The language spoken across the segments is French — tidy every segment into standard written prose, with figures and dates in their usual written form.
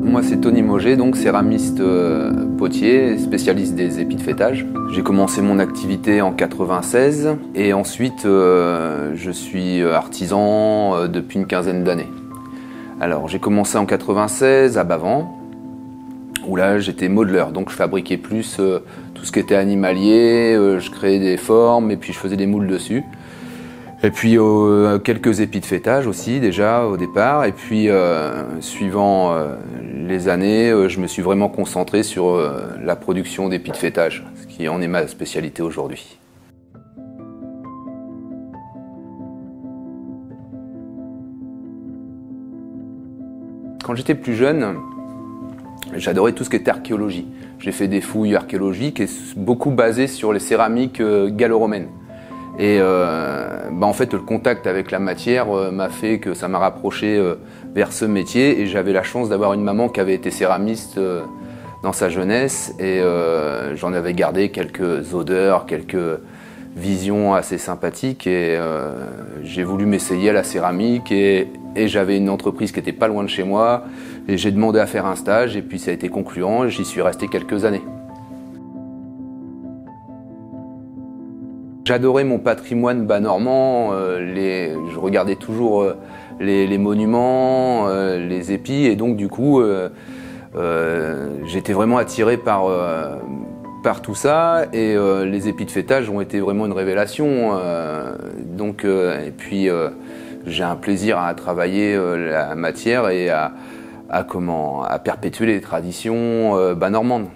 Moi c'est Tony Mauger, donc céramiste potier, spécialiste des épis de fêtage. J'ai commencé mon activité en 96 et ensuite je suis artisan depuis une quinzaine d'années. Alors j'ai commencé en 96 à Bavans, où là j'étais modeleur, donc je fabriquais plus tout ce qui était animalier, je créais des formes et puis je faisais des moules dessus. Et puis quelques épis de fêtage aussi déjà au départ, et puis suivant les années, je me suis vraiment concentré sur la production d'épis de fêtage, ce qui en est ma spécialité aujourd'hui. Quand j'étais plus jeune, j'adorais tout ce qui était archéologie. J'ai fait des fouilles archéologiques et beaucoup basées sur les céramiques gallo-romaines. Et en fait, le contact avec la matière m'a fait que ça m'a rapproché vers ce métier. Et j'avais la chance d'avoir une maman qui avait été céramiste dans sa jeunesse. Et j'en avais gardé quelques odeurs, quelques visions assez sympathiques. Et j'ai voulu m'essayer à la céramique. Et j'avais une entreprise qui était pas loin de chez moi. Et j'ai demandé à faire un stage. Et puis ça a été concluant. J'y suis resté quelques années. J'adorais mon patrimoine bas-normand, je regardais toujours les monuments, les épis, et donc du coup j'étais vraiment attiré par tout ça, et les épis de fêtage ont été vraiment une révélation. Et puis j'ai un plaisir à travailler la matière et à perpétuer les traditions bas-normandes.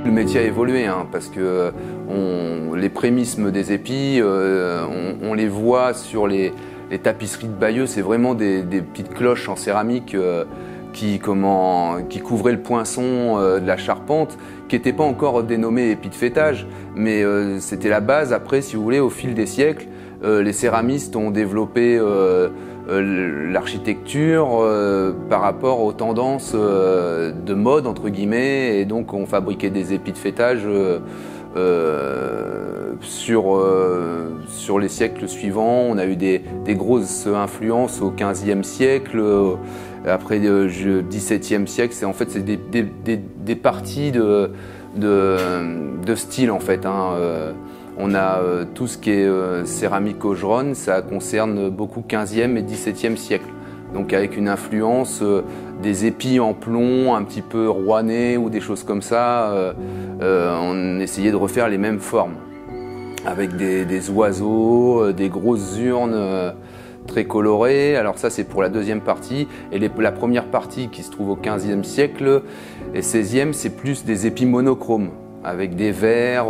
Le métier a évolué parce que les prémismes des épis, on les voit sur les tapisseries de Bayeux. C'est vraiment des petites cloches en céramique qui couvraient le poinçon de la charpente, qui n'étaient pas encore dénommés épis de fêtage, mais c'était la base. Après, si vous voulez, au fil des siècles, les céramistes ont développé l'architecture par rapport aux tendances de mode, entre guillemets, et donc on fabriquait des épis de fêtage sur les siècles suivants. On a eu des grosses influences au XVe siècle, après le XVIIe siècle. C'est des parties de style en fait. On a tout ce qui est céramique augeronne, ça concerne beaucoup 15e et 17e siècle. Donc avec une influence des épis en plomb, un petit peu rouennais ou des choses comme ça, on essayait de refaire les mêmes formes. Avec des oiseaux, des grosses urnes très colorées. Alors ça c'est pour la deuxième partie. Et la première partie qui se trouve au 15e siècle et 16e, c'est plus des épis monochromes, avec des verres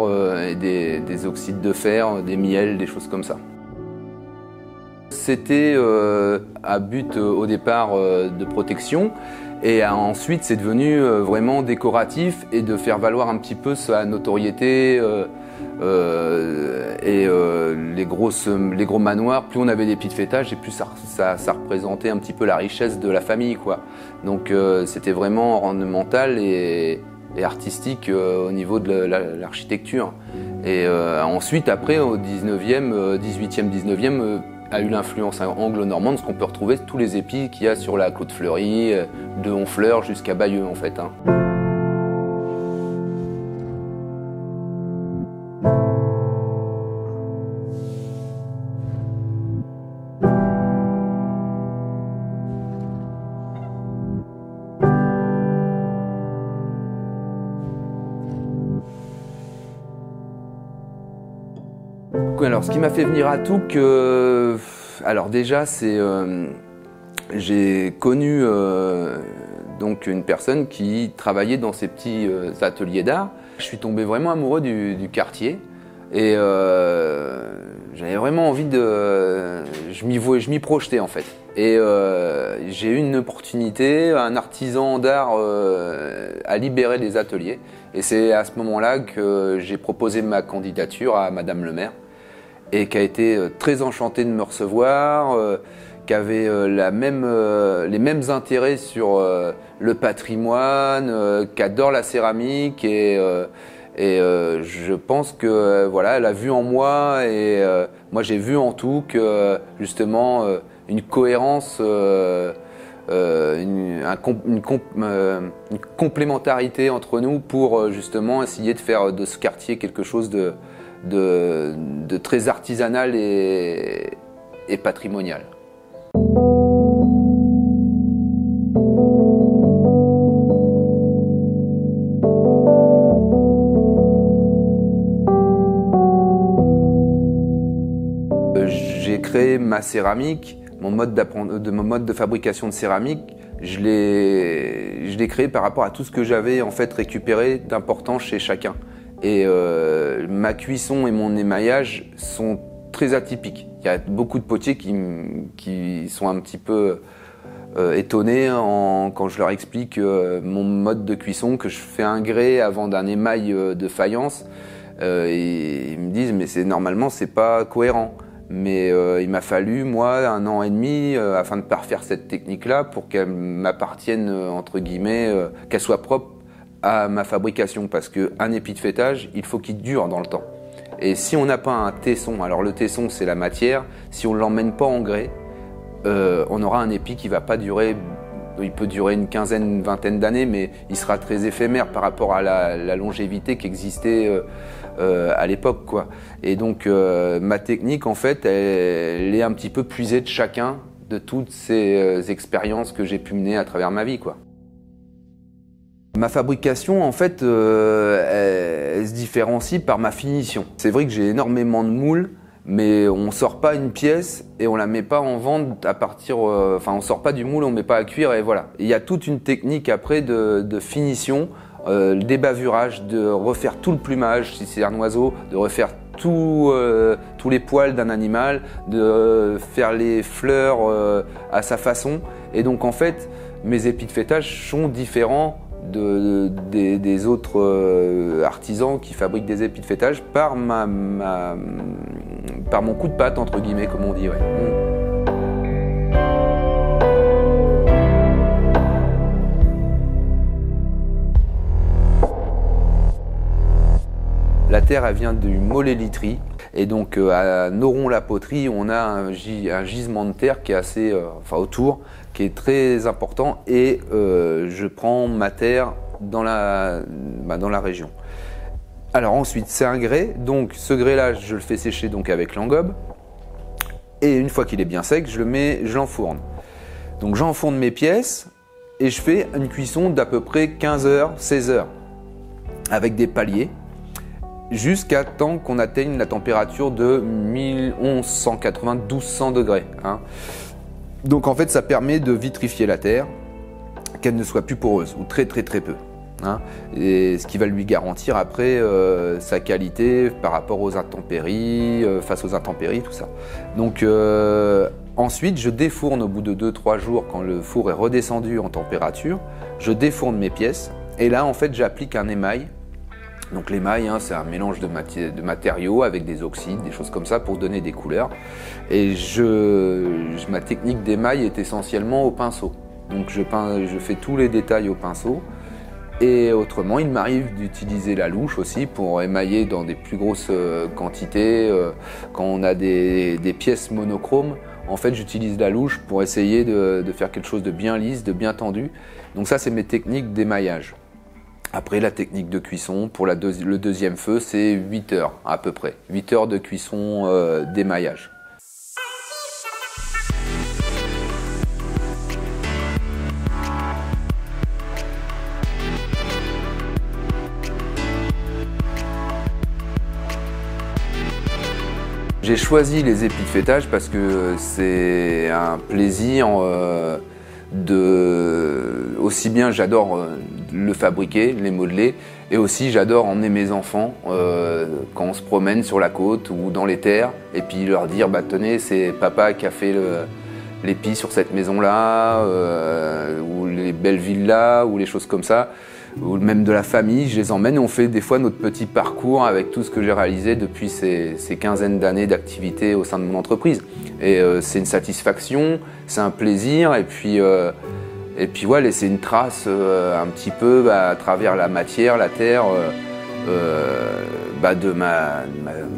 et des oxydes de fer, des miels, des choses comme ça. C'était à but au départ de protection, et ensuite c'est devenu vraiment décoratif et de faire valoir un petit peu sa notoriété. Les gros manoirs, plus on avait des épis de fêtage et plus ça représentait un petit peu la richesse de la famille, quoi. Donc c'était vraiment ornemental et artistique au niveau de l'architecture. Et ensuite, après, au 18e, 19e, a eu l'influence anglo-normande, ce qu'on peut retrouver tous les épis qu'il y a sur la Claude Fleury, de Honfleur jusqu'à Bayeux en fait. Alors, ce qui m'a fait venir à Touques, alors déjà, j'ai connu donc une personne qui travaillait dans ces petits ateliers d'art. Je suis tombé vraiment amoureux du quartier. Et j'avais vraiment envie de... Je m'y projetais en fait. Et j'ai eu une opportunité, un artisan d'art a libéré des ateliers. Et c'est à ce moment-là que j'ai proposé ma candidature à Madame le maire. Et qui a été très enchantée de me recevoir, qui avait les mêmes intérêts sur le patrimoine, qui adore la céramique et je pense que voilà, elle a vu en moi et moi j'ai vu en tout que justement une cohérence, une complémentarité entre nous pour justement essayer de faire de ce quartier quelque chose de très artisanal et patrimonial. J'ai créé ma céramique, mon mode de fabrication de céramique, je l'ai créé par rapport à tout ce que j'avais en fait récupéré d'important chez chacun. Et ma cuisson et mon émaillage sont très atypiques. Il y a beaucoup de potiers qui sont un petit peu étonnés quand je leur explique mon mode de cuisson, que je fais un grès avant d'un émail de faïence. Et ils me disent mais normalement c'est pas cohérent. Mais il m'a fallu, moi, 1 an et demi afin de parfaire cette technique-là pour qu'elle m'appartienne, entre guillemets, qu'elle soit propre à ma fabrication. Parce qu'un épi de faitage, il faut qu'il dure dans le temps. Et si on n'a pas un tesson, alors le tesson c'est la matière, si on ne l'emmène pas en grès, on aura un épi qui ne va pas durer, il peut durer une quinzaine, une vingtaine d'années, mais il sera très éphémère par rapport à la longévité qui existait à l'époque, quoi. Et donc ma technique en fait elle est un petit peu puisée de chacun de toutes ces expériences que j'ai pu mener à travers ma vie, quoi. Ma fabrication en fait elle se différencie par ma finition. C'est vrai que j'ai énormément de moules, mais on sort pas une pièce et on la met pas en vente à partir, on sort pas du moule, on met pas à cuire et voilà. Il y a toute une technique après de finition, le débavurage, de refaire tout le plumage si c'est un oiseau, de refaire tous les poils d'un animal, de faire les fleurs à sa façon. Et donc en fait, mes épis de faitage sont différents des autres artisans qui fabriquent des épis de faitage par mon coup de patte, entre guillemets, comme on dit. Ouais. La terre, elle vient du Mollet-Literie. Et donc à Noron-la-Poterie, on a un gisement de terre qui est assez, autour, qui est très important. Et je prends ma terre dans la région. Alors ensuite, c'est un grès. Donc ce grès-là, je le fais sécher donc avec l'engobe. Et une fois qu'il est bien sec, je l'enfourne. Donc j'enfourne mes pièces et je fais une cuisson d'à peu près 15 heures, 16 heures avec des paliers, jusqu'à temps qu'on atteigne la température de 1180-1200 degrés. Hein. Donc en fait, ça permet de vitrifier la terre, qu'elle ne soit plus poreuse, ou très très très peu. Hein. Et ce qui va lui garantir après sa qualité par rapport aux intempéries, face aux intempéries, tout ça. Donc ensuite, je défourne au bout de 2-3 jours, quand le four est redescendu en température, je défourne mes pièces, et là en fait j'applique un émail. Donc l'émail, hein, c'est un mélange de matériaux avec des oxydes, des choses comme ça pour donner des couleurs. Et ma technique d'émail est essentiellement au pinceau. Donc je fais tous les détails au pinceau. Et autrement, il m'arrive d'utiliser la louche aussi pour émailler dans des plus grosses quantités. Quand on a des pièces monochromes, en fait j'utilise la louche pour essayer de faire quelque chose de bien lisse, de bien tendu. Donc ça, c'est mes techniques d'émaillage. Après, la technique de cuisson, pour le deuxième feu, c'est 8 heures à peu près. 8 heures de cuisson d'émaillage. J'ai choisi les épis de faitage parce que c'est un plaisir aussi bien j'adore le fabriquer, les modeler, Et aussi, j'adore emmener mes enfants quand on se promène sur la côte ou dans les terres, et puis leur dire, bah tenez, c'est papa qui a fait l'épi sur cette maison-là, ou les belles villas, ou les choses comme ça, ou même de la famille. Je les emmène et on fait des fois notre petit parcours avec tout ce que j'ai réalisé depuis ces quinzaines d'années d'activité au sein de mon entreprise. Et c'est une satisfaction, c'est un plaisir, et puis ouais, laisser une trace un petit peu à travers la matière, la terre, de ma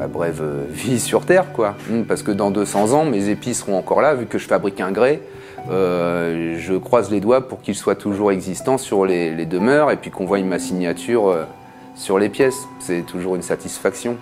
brève vie sur Terre, quoi. Parce que dans 200 ans, mes épis seront encore là, vu que je fabrique un grès. Je croise les doigts pour qu'ils soient toujours existants sur les demeures et puis qu'on voie ma signature sur les pièces. C'est toujours une satisfaction.